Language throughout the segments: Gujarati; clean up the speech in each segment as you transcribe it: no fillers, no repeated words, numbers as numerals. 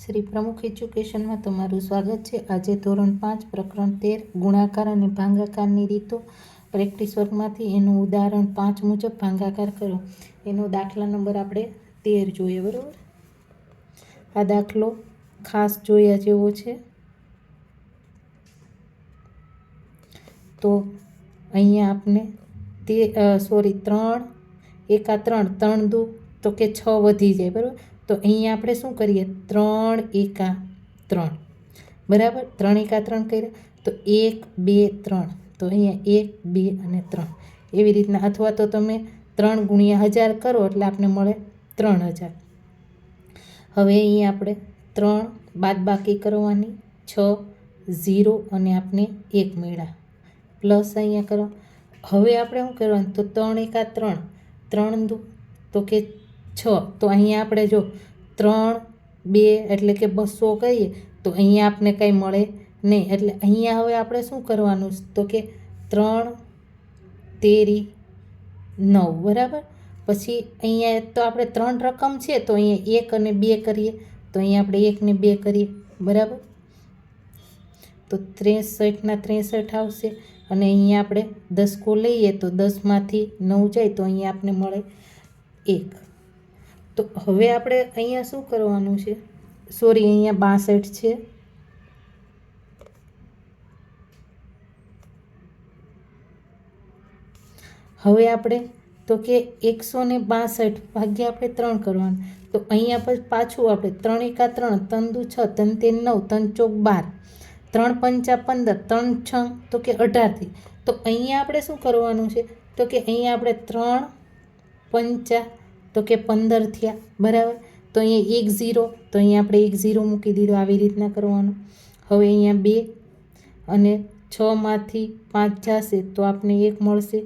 શ્રી પ્રમુખ એજ્યુકેશનમાં તમારું સ્વાગત છે। આજે ધોરણ 5 પ્રકરણ 13 ગુણાકાર અને ભાગાકારની રીતો પ્રેક્ટિસ વર્કમાંથી એનું ઉદાહરણ 5 મુજબ ભાગાકાર કરો। એનો દાખલા નંબર આપણે 13 જોઈએ, બરાબર। આ દાખલો ખાસ જોયા જેવો છે। તો અહીંયા આપણે 3 એકા 3 3 દુ તો કે 6 વધી જાય, બરાબર। તો અહીંયા આપણે શું કરીએ, 3 એકા 3, બરાબર। 3 એકા 3 કર્યા તો 1 2 3, તો અહીંયા 1 2 અને 3 એવી રીતના, અથવા તો તમે 3 ગુણ્યા 1000 કરો એટલે આપણે મળે 3000। હવે અહીંયા આપણે 3 બાદબાકી કરવાની, 6 0 અને આપણે 1 મળ્યા, પ્લસ અહીંયા કરો। હવે આપણે શું કરવાનું, તો 3 એકા 3 3 દુ તો કે 6, તો અહીંયા આપણે જો 3 2 એટલે કે 200 કહીએ તો અહીંયા આપણે કંઈ મળે નહીં, એટલે અહીંયા હવે આપણે શું કરવાનું, તો કે 3 તેરી 9, બરાબર। પછી અહીંયા તો આપણે 3 રકમ છે તો અહીંયા 1 અને 2 કરીએ, તો અહીંયા આપણે 1 ને 2 કરીએ, બરાબર। તો 63 ના 63 આવશે, અને અહીંયા આપણે 10 કો લઈએ તો 10 માંથી 9 જાય તો અહીંયા આપણે મળે 1। તો હવે આપણે અહીંયા શું કરવાનું છે, સોરી અહીંયા 62 છે, હવે આપણે તો કે 162 ભાગ્યા આપણે 3 કરવાનું, તો અહીંયા પાછું આપણે 3 એકા 3 3 દુ 6 3 તેર 9 3 ચોક 12 3 પંચા 15 3 6 તો કે 18 થી, તો અહીંયા આપણે શું કરવાનું છે, તો કે અહીંયા આપણે 3 પંચા તો કે 15 થયા, બરાબર। તો અહીંયા 1 0, તો અહીંયા આપણે 1 0 મૂકી દીધો, આવી રીતના કરવાનું। હવે અહીંયા 2 અને 6 માંથી 5 જશે તો આપણે 1 મળશે,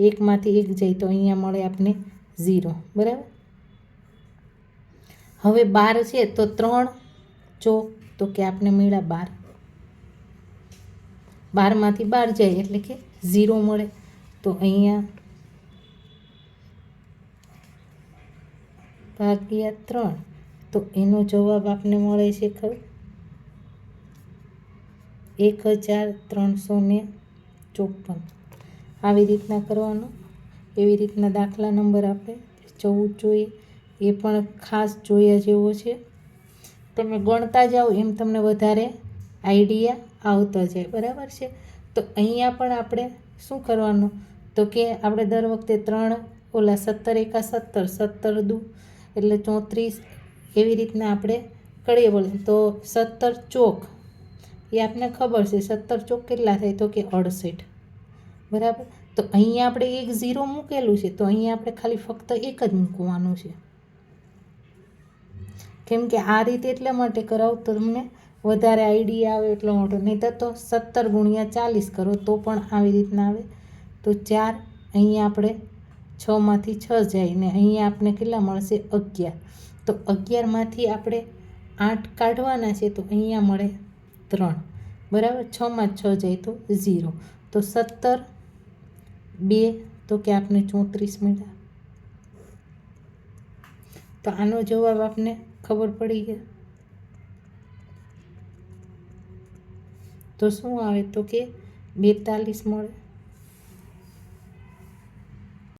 1 માંથી 1 જાય તો અહીંયા મળે આપણે 0, બરાબર। હવે 12 છે તો 3 ચોક તો કે આપણે મળ્યા 12, 12 માંથી 12 જાય એટલે કે 0 મળે, તો અહીંયા ભાગ્યા 3, તો એનો જવાબ આપને મળે છે ખબર 1354। આવી રીતના કરવાનું। એવી રીતના દાખલા નંબર આપણે 14 જોઈએ, એ પણ ખાસ જોયા જેવો છે। તમે ગણતા જાઓ એમ તમને વધારે આઈડિયા આવતો જાય, બરાબર છે। તો અહીંયા પણ આપણે શું કરવાનું, તો કે આપણે દર વખતે 3 ઓલા 17 એકા 17 17 દુ એટલે 34, એવી રીતના આપણે કરીએ, બોલે તો 17 ચોક એ આપને ખબર છે, 17 ચોક કેટલા થાય, તો કે 68, બરાબર। તો અહીંયા આપણે 1 0 મૂકેલું છે, તો અહીંયા આપણે ખાલી ફક્ત 1 જ મૂકવાનું છે, કેમ કે આ રીતે એટલા માટે કરાવું તો તમને વધારે આઈડિયા આવે એટલો મોટો, નહીં તો 17 ગુણ્યા 40 કરો તો પણ આવી રીતના આવે। તો 4, અહીંયા આપણે 6 માંથી 6 જાય ને અહીંયા આપણે કેટલા મળશે 11, તો 11 માંથી આપણે 8 કાઢવાના છે તો અહીંયા મળે 3, બરાબર। 6 માં 6 જાય તો 0, તો 17 2 તો કે આપણે 34 મળ્યા। તો આનો જવાબ આપને ખબર પડી ગઈ, તો શું આવે, તો કે 42 મળે।